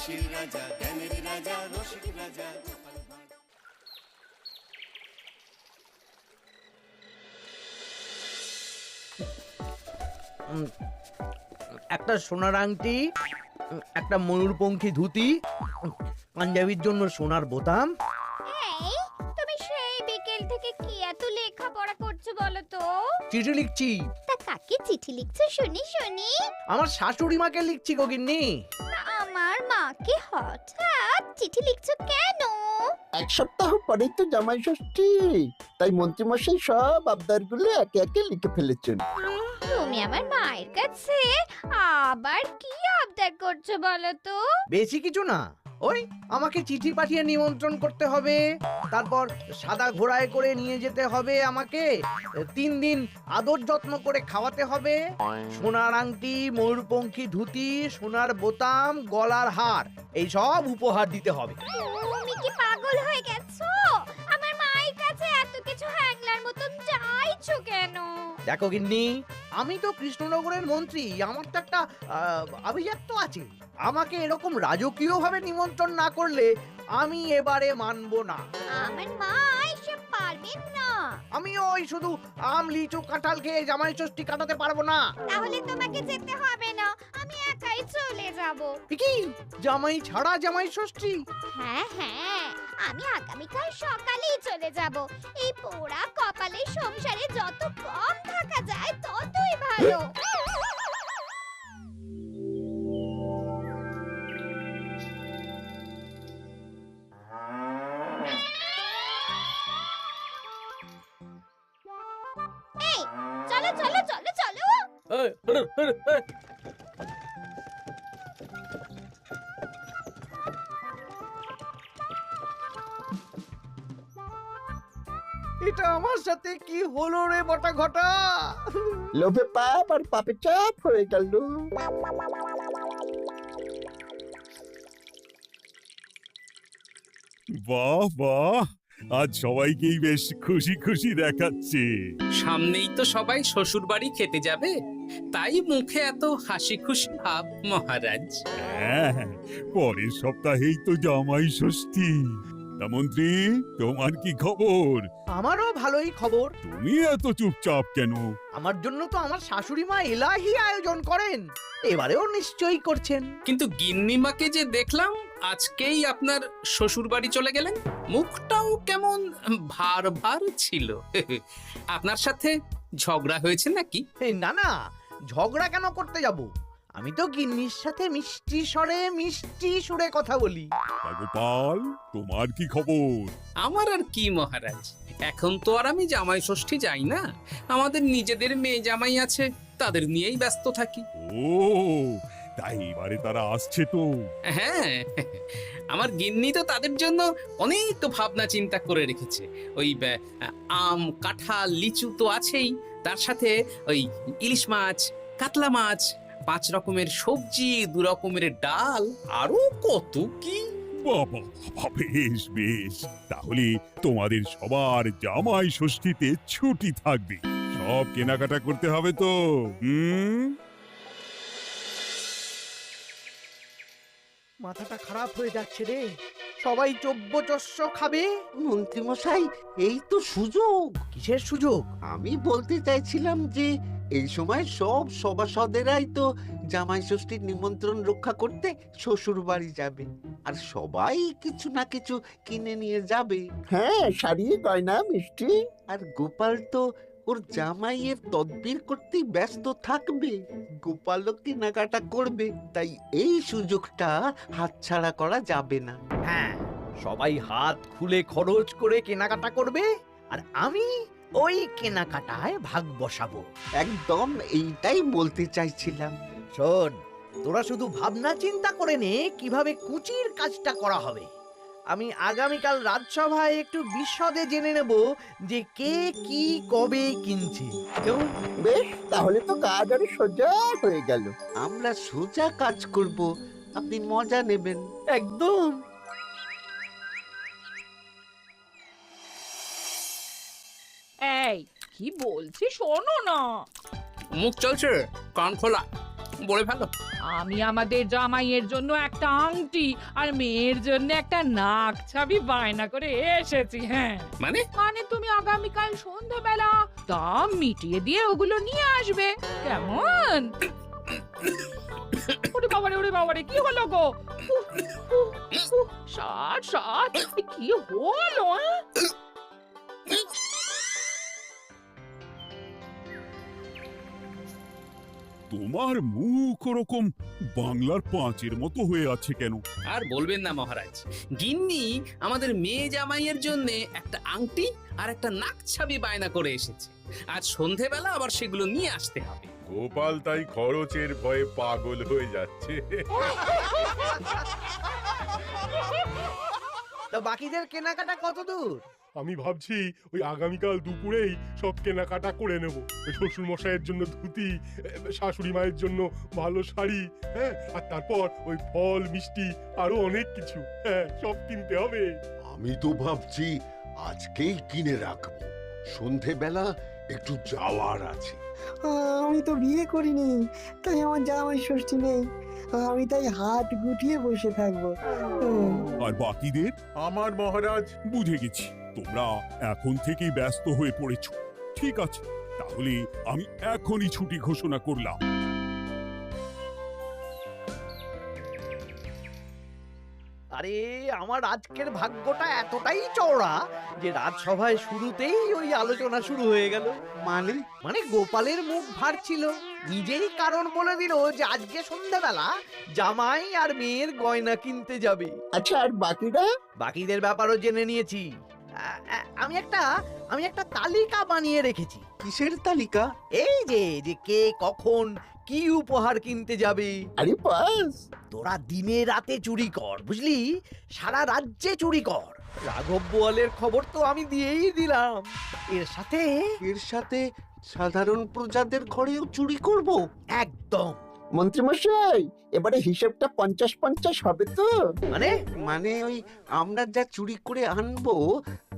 হাসির রাজা, জ্ঞানের রাজা, রসিক রাজা। একটা সোনার আংটি, একটা ময়ূরপঙ্খী ধুতি, পাঞ্জাবির জন্য সোনার বোতাম। এই তুমি সেই বিকেল থেকে কি এত লেখাপড়া করছো বলো তো? চিঠি লিখছি, তা কাকে চিঠি লিখছো শুনি শুনি? আমার শাশুড়ি মাকে লিখছি গো গিন্নি। তা আমার মাকে হঠাৎ চিঠি লিখছো কেন? এক সপ্তাহ পরেই তো জামাই ষষ্ঠী, তাই মন্ত্রীমশাই সব আবদারগুলো একে একে লিখে ফেলেছেন। তুমি আমার মায়ের কাছে আবার কি আবদার করছো বলো তো? বেশি কিছু না, ওই আমাকে চিঠি পাঠিয়ে নিমন্ত্রণ করতে হবে, তারপর সাদা ঘোড়ায় করে নিয়ে যেতে হবে আমাকে, 3 দিন আদর যত্ন করে খাওয়াতে হবে, সোনার আংটি, ময়ূরপঙ্খী ধুতি, সোনার বোতাম, গলার হার, এই সব উপহার দিতে হবে। তুমি কি পাগল হয়ে গেছো? আমার মায়ের কাছে এত কিছু হ্যাংলার মতন চাইছো কেন? দেখো গিন্নি, আমি তো কৃষ্ণনগরের মন্ত্রী, আমার তো একটা আভিজাত্য আছে। আমাকে এরকম রাজকীয় ভাবে নিমন্ত্রণ না করলে আমি এবারে মানবো না। আমার মা এসব পারবেন না। আমি ওই শুধু আম লিচু কাঁঠাল খেয়ে জামাই ষষ্ঠী কাটাতে পারবো না। তাহলে তোমাকে যেতে হবে না, আমি একাই চলে যাব। কি জামাই ছাড়া জামাই ষষ্ঠী? হ্যাঁ হ্যাঁ, আমি আগামীকাল সকালেই চলে যাব। এই পোড়া কপালে সংসারে যত কম থাকা যায় ততই ভালো। এই চলো চলো চলো চলো। এটা আমার সাথে কি হলো রে বটা ঘটা? লোভে পাপ আর পাপে চাপ হয়ে গেল। বাহ বাহ, আজ সবাইকেই বেশ খুশি খুশি দেখাচ্ছে। সামনেই তো সবাই শ্বশুর বাড়ি খেতে যাবে, তাই মুখে এত হাসি খুশি ভাব মহারাজ। হ্যাঁ, পরের সপ্তাহেই তো জামাই ষষ্ঠী। তা মন্ত্রী, তোমার কি খবর? আমারও ভালোই খবর। তুমি এত চুপচাপ কেন? আমার জন্য তো আমার শাশুড়ি মা এলাহি আয়োজন করেন, এবারেও নিশ্চয়ই করছেন। কিন্তু গিন্নিমাকে যে দেখলাম আজকেই আপনার শ্বশুর বাড়ি চলে গেলেন, মুখটাও কেমন ভার ভার ছিল। আপনার সাথে ঝগড়া হয়েছে নাকি? এই না না, ঝগড়া কেন করতে যাব? আমি তো গিন্নির সাথে মিষ্টি সুরে কথা বলি। তা গোপাল, তোমার কি খবর? আমার আর কি মহারাজ, এখন তো আর আমি জামাই ষষ্ঠী যাই না, আমাদের নিজেদের মেয়ে জামাই আছে, তাদের নিয়েই ব্যস্ত থাকি। ও, তাই এবারে তারা আসছে তো? হ্যাঁ, আমার গিন্নি তো তাদের জন্য অনেক তো ভাবনা চিন্তা করে রেখেছে। ওই আম কাঁঠাল লিচু তো আছেই, তার সাথে ওই ইলিশ মাছ, কাতলা মাছ, 5 রকমের সবজি, 2 রকমের ডাল, আরো কত কি। বাবা বাবা, বেশ বেশ, তাহলে তোমাদের সবার জামাই ষষ্ঠীতে ছুটি থাকবে। সব কেনাকাটা করতে হবে তো। মাথাটা খারাপ হয়ে যাচ্ছে রে, সবাই চব্যচস্য খাবে। মন্ত্রীমশাই, এই তো সুযোগ। কিসের সুযোগ? আমি বলতে চাইছিলাম যে এই সময় সব সভাসদেরাই তো জামাই ষষ্ঠীর নিমন্ত্রণ রক্ষা করতে শ্বশুর বাড়ি যাবে, আর সবাই কিছু না কিছু কিনে নিয়ে যাবে। হ্যাঁ, শাড়ি গয়না মিষ্টি। আর গোপাল তো ওর জামাইয়ের তদবির করতেই ব্যস্ত থাকবে। গোপালও কেনাকাটা করবে, তাই এই সুযোগটা হাতছাড়া করা যাবে না। হ্যাঁ, সবাই হাত খুলে খরচ করে কেনাকাটা করবে, আর আমি ওই কেনাকাটায় ভাগ বসাবো। একদম এইটাই বলতে চাইছিলাম। শোন, তোরা শুধু ভাবনা চিন্তা করে নে কিভাবে কুচির কাজটা করা হবে। আমি আগামীকাল রাজসভায় একটু বিশদে জেনে নেব যে কে কি কবে কিনছে। কেমন? বেশ, তাহলে তো কাজ আরো সোজা হয়ে গেল। আমরা সোজা কাজ করব, আপনি মজা নেবেন। একদম। এই কি বলছি শোনো না। মুখ চলছে, কান খোলা। বলে ভালো। আমি আমাদের জামাইয়ের জন্য একটা আংটি আর মেয়ের জন্য একটা নাক ছাবি বায়না করে এসেছি। হ্যাঁ, মানে মানে তুমি আগামীকাল সন্ধ্যাবেলা দাম মিটিয়ে দিয়ে ওগুলো নিয়ে আসবে, কেমন? ওরে বাবারে কি হলো গো? ষাট ষাট কি হলো? তোমার মুখ ওরকম বাংলার পাঁচের মতো হয়ে আছে কেন? আর বলবেন না মহারাজ, গিন্নি আমাদের মেয়ে জামাইয়ের জন্য একটা আংটি আর একটা নাক ছাবি বায়না করে এসেছে। আজ সন্ধেবেলা আবার সেগুলো নিয়ে আসতে হবে। গোপাল তাই খরচের ভয়ে পাগল হয়ে যাচ্ছে। তা বাকিদের কেনাকাটা কত দূর? আমি ভাবছি ওই আগামীকাল দুপুরেই সব কেনাকাটা করে নেব। ওই শ্বশুর মশাইয়ের জন্য ধুতি, শাশুড়ি মায়ের জন্য ভালো শাড়ি, হ্যাঁ, আর তারপর ওই ফল মিষ্টি আরো অনেক কিছু, হ্যাঁ, সব কিনতে হবে। আমি তো ভাবছি আজকেই কিনে রাখবো, সন্ধেবেলা একটু যাওয়ার আছে। আমি তো বিয়ে করিনি, তাই আমার জামাই ষষ্ঠী নেই। আমি তাই হাত গুটিয়ে বসে থাকবো। আর বাকিদের? আমার মহারাজ, বুঝে গেছি তোমরা এখন থেকেই ব্যস্ত হয়ে পড়েছো। ঠিক আছে, তাহলে আমি এখনই ছুটি ঘোষণা করলাম। আরে আমার আজকের ভাগ্যটা এতটাই চওড়া যে রাজসভায় শুরুতেই ওই আলোচনা শুরু হয়ে গেল। মানে মানে গোপালের মুখ ভার ছিল, নিজেই কারণ বলে দিল যে আজকে সন্ধ্যাবেলা জামাই আর মেয়ের গয়না কিনতে যাবে। আচ্ছা, আর বাকিরা? বাকিদের ব্যাপারও জেনে নিয়েছি। আমি একটা তালিকা বানিয়ে রেখেছি। কিসের তালিকা? এই যে কে কখন কি উপহার কিনতে যাবে। আরে বাস, তোরা দিনে রাতে চুরি কর, বুঝলি, সারা রাজ্যে চুরি কর। রাঘব বোয়ালের খবর তো আমি দিয়েই দিলাম। এর সাথে সাধারণ প্রজাদের ঘরেও চুরি করব? একদম। মন্ত্রীমশাই, এবারে হিসেবটা 50-50 হবে তো? মানে ওই আমরা যা চুরি করে আনবো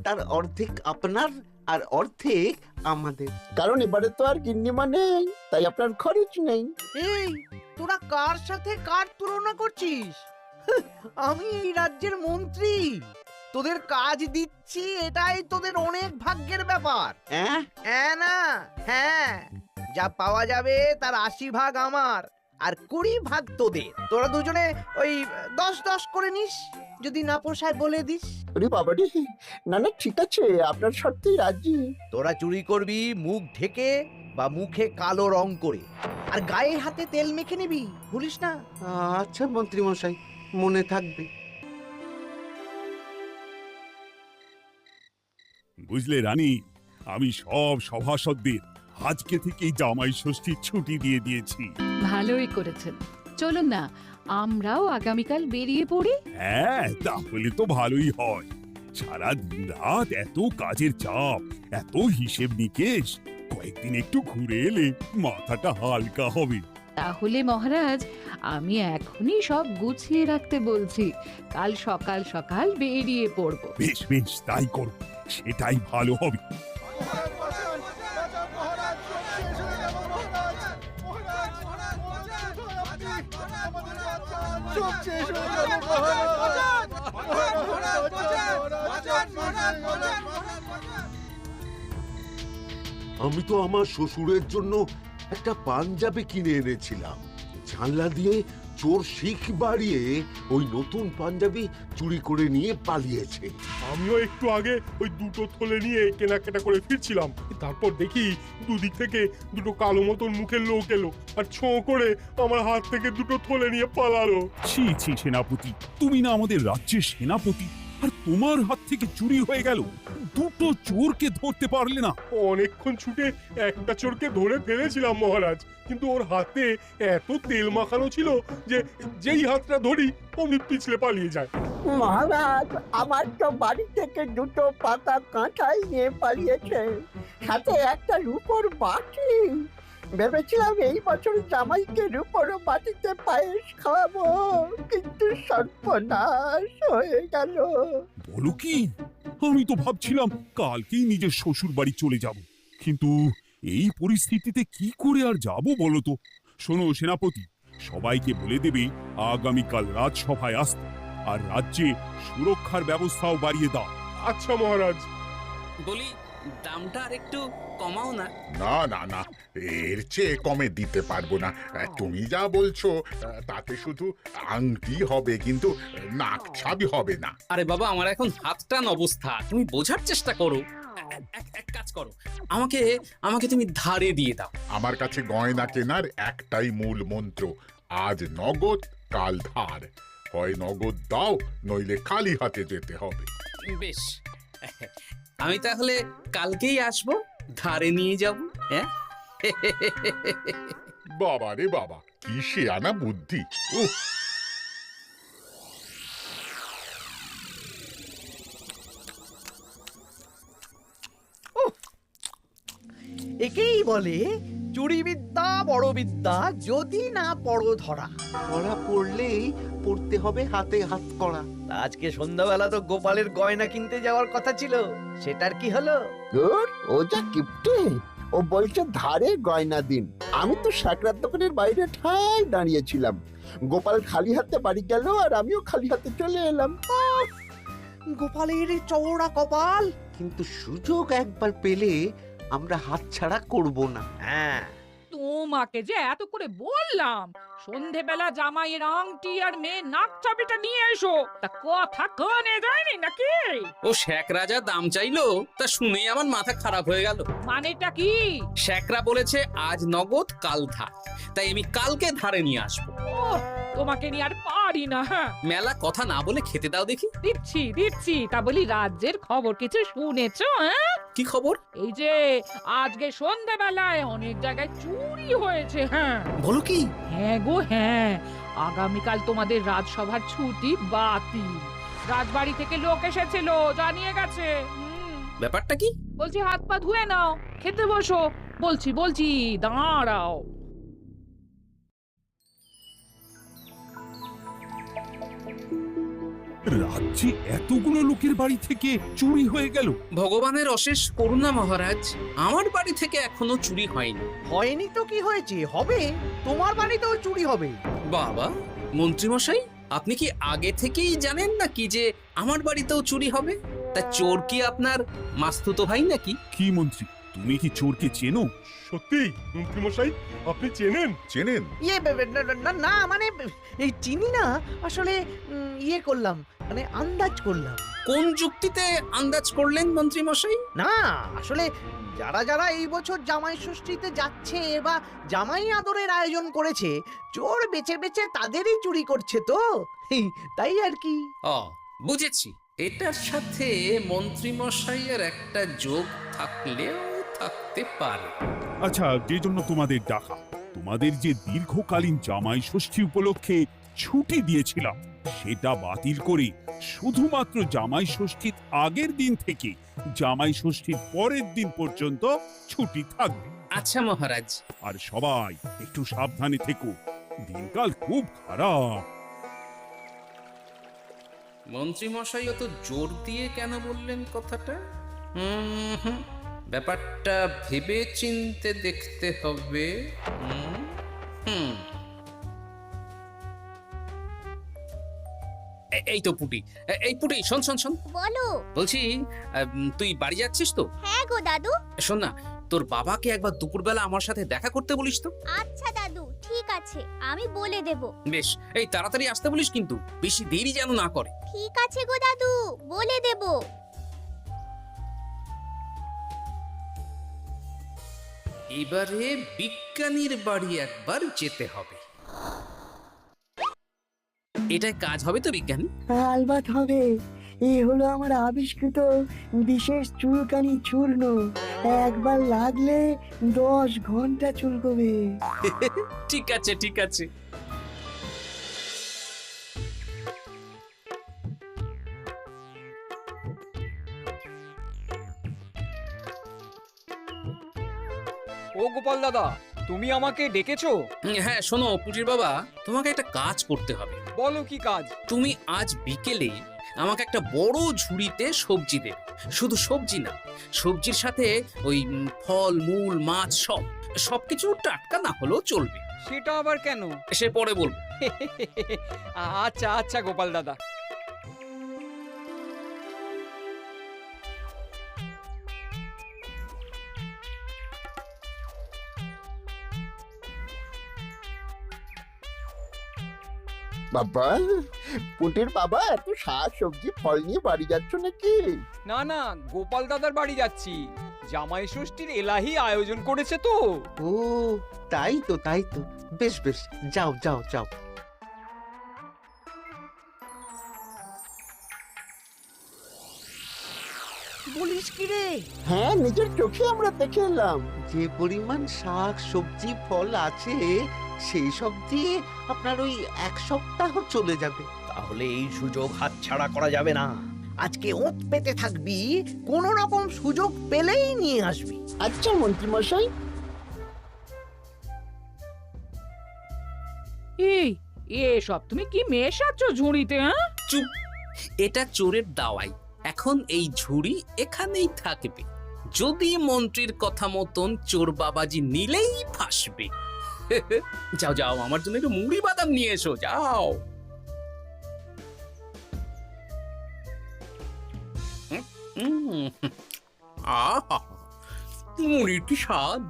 তার অর্ধেক আপনার আর অর্ধেক আমাদের। কারণ এবারে তো আর গিন্নিমা নেই, তাই আপনার খরচ নেই। এই তোরা কার সাথে কার তুলনা করছিস? আমি এই রাজ্যের মন্ত্রী, তোদের কাজ দিচ্ছি, এটাই তোদের অনেক ভাগ্যের ব্যাপার। হ্যাঁ না, হ্যাঁ, যা পাওয়া যাবে তার 80 ভাগ আমার আর 20 ভাগ তোদের। তোরা দুজনে ওই 10-10 করে নিস, যদি না পোষায় বলে দিস। আরে বাবা রে, না না, ঠিক আছে, আপনার শর্তেই রাজি। তোরা চুরি করবি মুখ ঢেকে বা মুখে কালো রং করে, আর গায়ে হাতে তেল মেখে নিবি, ভুলিস না। আচ্ছা মন্ত্রী মশাই, মনে থাকবে। বুঝলে রানী, আমি সব সভাসদদের আজকে থেকেই জামাই ষষ্ঠীর ছুটি দিয়ে দিয়েছি। ভালোই করেছেন, চলুন না আমরাও আগামীকাল বেরিয়ে পড়ি। হ্যাঁ, তাহলে তো ভালোই হয়। সারা দিন রাত এত কাজের চাপ, এত হিসেব নিকেশ, কয়েকদিন একটু ঘুরে এলে মাথাটা হালকা হবে। তাহলে মহারাজ, আমি এখনই সব গুছিয়ে রাখতে বলছি, কাল সকাল সকাল বেরিয়ে পড়ব। বেশ বেশ, তাই করো, সেটাই ভালো হবে। আমি তো আমার শ্বশুরের জন্য একটা পাঞ্জাবি কিনে এনেছিলাম, জানলা দিয়ে চোর শিখ বাড়িয়ে ওই নতুন পাঞ্জাবি চুরি করে নিয়ে পালিয়েছে। আমিও একটু আগে ওই দুটো থলে নিয়ে কেনাকাটা করে ফিরছিলাম, তারপর দেখি দুদিক থেকে দুটো কালো মতন মুখের লোক এলো আর ছোঁ করে আমার হাত থেকে দুটো থলে নিয়ে পালালো। ছি ছি সেনাপতি, তুমি না আমাদের রাজ্যের সেনাপতি, আর তোমার হাত থেকে চুরি হয়ে গেল? দুটো চোরকে ধরতে পারলে না? অনেকক্ষণ ছুটে একটা চোরকে ধরে ফেলেছিলাম মহারাজ, কিন্তু ওর হাতে এত তেল মাখানো ছিল যে যেই হাতটা ধরি অমনি পিছলে পালিয়ে যায়। মহারাজ, আমার তো বাড়ি থেকে দুটো পাতা কাঁঠাল নিয়ে পালিয়েছে, সাথে একটা রূপোর বাটি। ভেবেছিলাম এই বছর জামাইকে রূপোর বাটিতে পায়েস খাওয়াবো, কিন্তু সর্বনাশ হয়ে গেল। বলো কি? আমি তো ভাবছিলাম কালকেই নিজের শ্বশুর বাড়ি চলে যাব, কিন্তু এই পরিস্থিতিতে কি করে আর যাব বলো তো? শোনো সেনাপতি, সবাইকে বলে দেবে আগামীকাল রাজসভায় আসতে, আর রাজ্যে সুরক্ষার ব্যবস্থাও বাড়িয়ে দাও। আচ্ছা মহারাজ। বলি দামটা আর একটু কমাও না। না না না, এর চেয়ে কমে দিতে পারবো না। তুমি যা বলছো তাতে শুধু আংটি হবে, কিন্তু নাক ছাবি হবে না। আরে বাবা, আমার এখন হাত টান অবস্থা, তুমি বোঝার চেষ্টা করো। এক কাজ করো, আমাকে আমাকে তুমি ধারে দিয়ে দাও। আমার কাছে গয়না কেনার একটাই মূল মন্ত্র, আজ নগদ কাল ধার। হয় নগদ দাও, নইলে খালি হাতে যেতে হবে। বেশ, আমি তাহলে কালকেই আসবো, ধারে নিয়ে যাব। হ্যাঁ, বাবা রে বাবা, কি শেয়ানা বুদ্ধি! উফ! একেই বলে চুরি বিদ্যা বড় বিদ্যা, যদি না পড়ো ধরা। ধরা পড়লেই পড়তে হবে হাতে হাত করা। আজকে সন্ধ্যাবেলা তো গোপালের গয়না কিনতে যাওয়ার কথা ছিল, সেটার কি হলো? ধুর, ও যা কিপটে, ও বলছে ধারে গয়না দিন। আমি তো সাকরার দোকানের বাইরে ঠায় দাঁড়িয়েছিলাম, গোপাল খালি হাতে বাড়ি গেল আর আমিও খালি হাতে চলে এলাম। গোপালের চওড়া কপাল। কিন্তু সুযোগ একবার পেলে আমরা হাতছাড়া করব না। হ্যাঁ, তোমাকে যে এত করে বললাম সন্ধেবেলা জামাইয়ের আংটি আর মেয়ের নাক চাবিটা নিয়ে এসো, তা কথা কানে যায়নি নাকি? ও শেখ রাজা দাম চাইলো, তা শুনেই আমার মাথা খারাপ হয়ে গেল। মানেটা কি? শেখরা বলেছে আজ নগদ কাল ধার, তাই আমি কালকে ধারে নিয়ে আসবো। ওহ, তোমাকে নিয়ে আর পারি না। হ্যাঁ, মেলা কথা না বলে খেতে দাও দেখি। দিচ্ছি দিচ্ছি। তা বলি, রাজ্যের খবর কিছু শুনেছো? হ্যাঁ, কি খবর? এই যে আজকে সন্ধ্যাবেলায় অনেক জায়গায় চুরি হয়েছে। হ্যাঁ, বলো কি? হ্যাঁ গো হ্যাঁ, আগামীকাল তোমাদের রাজসভার ছুটি বাতিল। রাজবাড়ি থেকে লোক এসেছিল, জানিয়ে গেছে। ব্যাপারটা কি? বলছি হাত পা ধুয়ে নাও, খেতে বসো। বলছি দাঁড়াও। রাজ্যে এতগুলো লোকের বাড়ি থেকে চুরি হয়ে গেল। ভগবানের অশেষ করুণা মহারাজ, আমার বাড়ি থেকে এখনো চুরি হয়নি। হয়নি তো কি হয়েছে, হবে। তোমার বাড়িতেও চুরি হবে। বাবা, মন্ত্রীমশাই, আপনি কি আগে থেকেই জানেন নাকি যে আমার বাড়িতেও চুরি হবে? তা চোর কি আপনার মাস্তুতো ভাই নাকি? কি মন্ত্রী, তুমি কি চোরকে চেনো? সত্যি মন্ত্রীমশাই, আপনি চেনেন? চেনেন? না মানে এই চিনি না, আসলে ইয়ে করলাম, মানে আন্দাজ করলাম। কোন যুক্তিতে আন্দাজ করলেন মন্ত্রীমশাই? না, আসলে যারা যারা এই বছর জামাই ষষ্ঠীতে যাচ্ছে বা জামাই আদরের আয়োজন করেছে, চোর বেছে বেছে তাদেরই চুরি করছে তো, তাই আর কি। ও, বুঝেছি। এটার সাথে মন্ত্রীমশাইয়ের একটা যোগ থাকলেও থাকতে পারে। আচ্ছা, যে জন্য তোমাদের ডাকা, তোমাদের যে দীর্ঘকালীন জামাই ষষ্ঠী উপলক্ষে ছুটি দিয়েছিলাম, সেটা বাতিল করে শুধুমাত্র জামাই ষষ্ঠীর আগের দিন থেকে জামাই ষষ্ঠীর পরের দিন পর্যন্ত ছুটি থাকবে। আচ্ছা মহারাজ। আর সবাই একটু সাবধানে থেকো, দিনকাল খুব খারাপ। মন্ত্রীমশাই অত জোর দিয়ে কেন বললেন কথাটা? ব্যাপারটা ভেবে চিনতে দেখতে হবে। এই তো পুটি, এই পুটি, শোন। বলো। বলছি, তুই বাড়ি যাচ্ছিস তো? হ্যাঁ গো দাদু। শোন না, তোর বাবাকে একবার দুপুরবেলা আমার সাথে দেখা করতে বলিস তো। আচ্ছা দাদু, ঠিক আছে, আমি বলে দেব। বেশ, এই তাড়াতাড়ি আসতে বলিস, কিন্তু বেশি দেরি যেন না করে। ঠিক আছে গো দাদু, বলে দেব। এবারে বিজ্ঞানীর বাড়ি একবার যেতে হবে। এটাই কাজ হবে তো বিজ্ঞানী? আলবাত হবে। এই হলো আমার আবিষ্কৃত বিশেষ চুলকানি চূর্ণ। একবার লাগলে 10 ঘন্টা চুলকবে। ঠিক আছে। ও গোপাল দাদা, তুমি আমাকে ডেকেছো? হ্যাঁ, শোনো পুটির বাবা, তোমাকে একটা কাজ করতে হবে। বলো কি কাজ? তুমি আজ বিকেলে আমাকে একটা বড় ঝুড়িতে সবজি দেবে। শুধু সবজি না, সবজির সাথে ওই ফল মূল মাছ সবকিছু টাটকা না হলেও চলবে। সেটা আবার কেন? সে পরে বলবো। আচ্ছা আচ্ছা গোপাল দাদা। বাবা, পুটির বাবা এত শাক সবজি ফল নিয়ে বাড়ি যাচ্ছ নাকি? না না, গোপাল দাদার বাড়ি যাচ্ছি। জামাই ষষ্ঠীর এলাহি আয়োজন করেছে তো। ও তাই তো তাই তো, বেশ বেশ, যাও যাও যাও। বলিস কি রে? হ্যাঁ, নিজের চোখে আমরা দেখে এলাম। যে পরিমাণ শাক সবজি ফল আছে সেই সব দিয়ে আপনার ওই 1 সপ্তাহ চলে যাবে। তাহলে এই সুযোগ হাতছাড়া করা যাবে না। আজকে ওঁত পেতে থাকবি, কোন রকম সুযোগ পেলেই নিয়ে আসবি। আচ্ছা মন্ত্রী মশাই। এই এসব তুমি কি মেশাচ্ছ ঝুড়িতে? হ্যাঁ, চুপ, এটা চোরের দাওয়াই। এখন এই ঝুড়ি এখানেই থাকবে। যদি মন্ত্রীর কথা মতন চোর বাবাজি নিলেই ফাঁসবে। যাও যাও, আমার জন্য একটু মুড়ি বাদাম নিয়ে এসো, যাও। আহা, মুড়ির কি স্বাদ!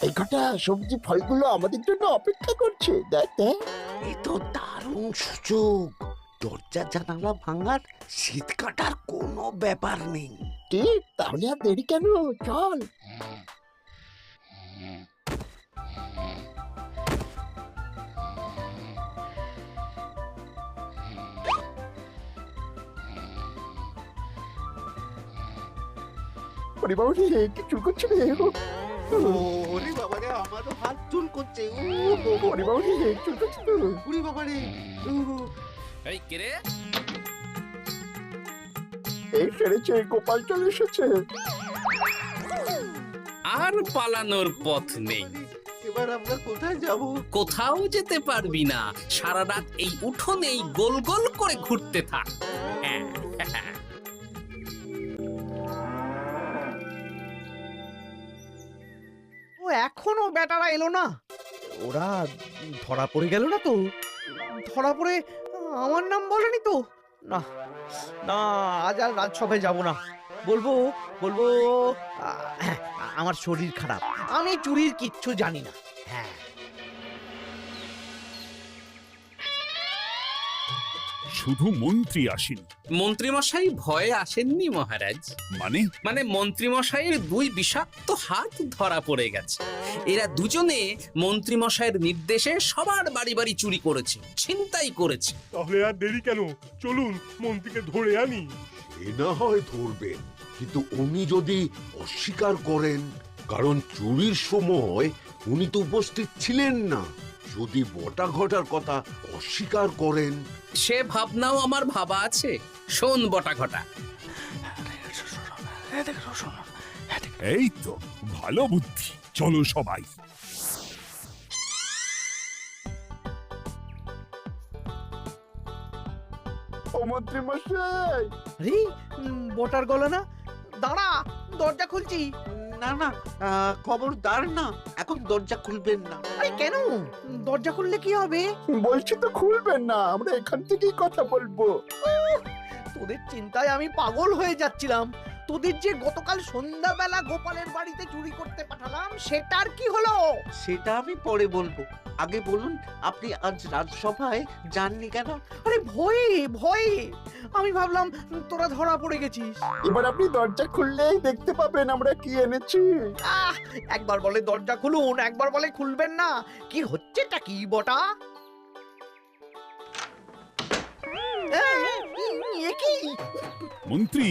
এই কটা সবজি ফলগুলো আমাদের জন্য অপেক্ষা করছে, দেখ দেখ। এ তো দারুণ সুযোগ। দরজা জানালা ভাঙার, শীত কাটার কোনো ব্যাপার নেই। ঠিক, তাহলে আর দেরি কেন, চল। বাবু কি চুল করছে রে? ওরে বাবা রে, আমারও হাত চুল করছে। বাবু চুল করছে তো। ওরে বাবা রে। এই কে রে? এই সেরেছে, গোপাল চলে এসেছে। আর পালানোর পথ নেই। এবার আমরা কোথায় যাব? কোথাও যেতে পারবি না। সারা রাত এই উঠোনেই গোল গোল করে ঘুরতে থাক। ও এখনো বেটারা এলো না? ওরা ধরা পড়ে গেল না তো? ধরা পড়ে আমার নাম বলেনি তো? না না, আজ আর রাজসভায় যাব না। বলবো বলবো আমার শরীর খারাপ, আমি চুরির কিচ্ছু জানি না। হ্যাঁ, শুধু মন্ত্রী আসেন। মন্ত্রী মশাই ভয়ে আসেননি মহারাজ। মানে? মানে মন্ত্রী মশাইয়ের 2 বিষাক্ত হাত ধরা পড়ে গেছে। এরা দুজনে মন্ত্রী মশাইয়ের নির্দেশে সবার বাড়ি বাড়ি চুরি করেছে, ছিনতাই করেছে। তাহলে আর দেরি কেন, চলুন মন্ত্রীকে ধরে আনি। এ না হয় ধরবেন, কিন্তু উনি যদি অস্বীকার করেন, কারণ চুরির সময় উনি তো উপস্থিত ছিলেন না, যদি বটা ঘটার কথা অস্বীকার করেন। সে ভাবনাও আমার ভাবা আছে। শোন বটা ঘটা, এই তো ভালো বুদ্ধি, চলো সবাই। ও মন্ত্রী মশাই। আরে বটার গলা না? দাঁড়া, দরজা খুলছি। না না, খবরদার না, এখন দরজা খুলবেন না। আরে কেন? দরজা খুললে কি হবে? বলছি তো খুলবেন না, আমরা এখান থেকেই কথা বলবো। তোদের চিন্তায় আমি পাগল হয়ে যাচ্ছিলাম। তোদের যে গতকাল সন্ধ্যাবেলা গোপালের বাড়িতে চুরি করতে পাঠালাম, সেটার কি হলো? সেটা আমি পরে বলবো। আগে বলুন, আপনি আজ রাজসভায় যাননি কেন? আরে ভয়ে ভয়ে, আমি ভাবলাম তোরা ধরা পড়ে গেছিস। এবার আপনি দরজা খুললেই দেখতে পাবেন আমরা কি এনেছি। একবার বলে দরজা খুলুন, একবার বলে খুলবেন না। কি হচ্ছেটা কি বটা? এ কি? মন্ত্রী,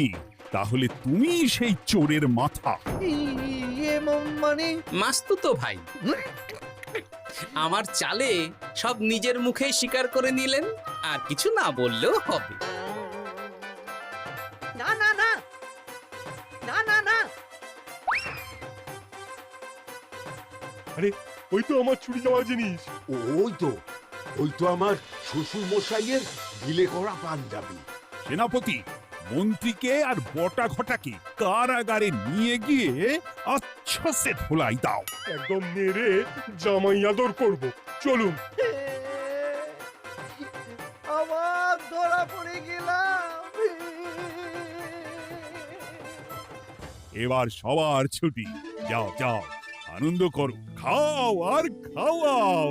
তাহলে তুমি সেই চোরের মাথা? মানে মাস্তুতো ভাই, আমার চালে সব নিজের মুখেই স্বীকার করে নিলেন, আর কিছু না বললেও হবে। না না না না না না। আরে ওই তো আমার চুরি যাওয়া জিনিস। ওই তো, ওই তো আমার শ্বশুর মশাইয়ের ঢিলে করা পাঞ্জাবি। সেনাপতি, মন্ত্রীকে আর বটা ঘটাকে কারাগারে নিয়ে গিয়ে আচ্ছা সে ধোলাই দাও। একদম মেরে জামাই আদর করব। চলুন। আমার ধরা পড়ে গেলাম। এবার সবার ছুটি, যাও যাও আনন্দ করো, খাও আর খাওয়াও।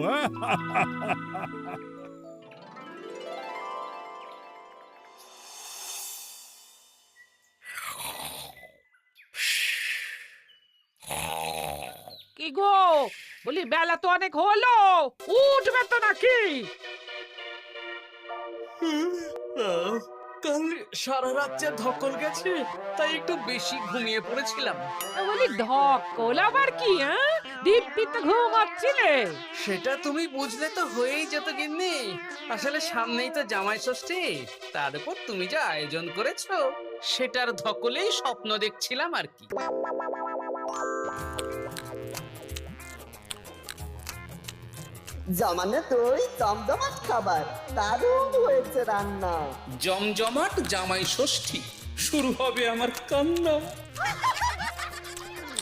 কি গো, বলি বেলা তো অনেক হলো, উঠবে তো নাকি? কাল সারা রাত যা ধকল গেছে, তাই একটু বেশি ঘুমিয়ে পড়েছিলাম। বলি ধকল আবার কি? দিব্যি তো ঘুমাচ্ছিলে। সেটা তুমি বুঝলে তো হয়েই যেত গিন্নি। আসলে সামনেই তো জামাই ষষ্ঠী, তার উপর তুমি যা আয়োজন করেছো, সেটার ধকলেই স্বপ্ন দেখছিলাম আর কি। জমানো দই, জমজমাট খাবার, দারুণ হয়েছে রান্না। জমজমাট জামাই ষষ্ঠী, শুরু হবে আমার কান্না।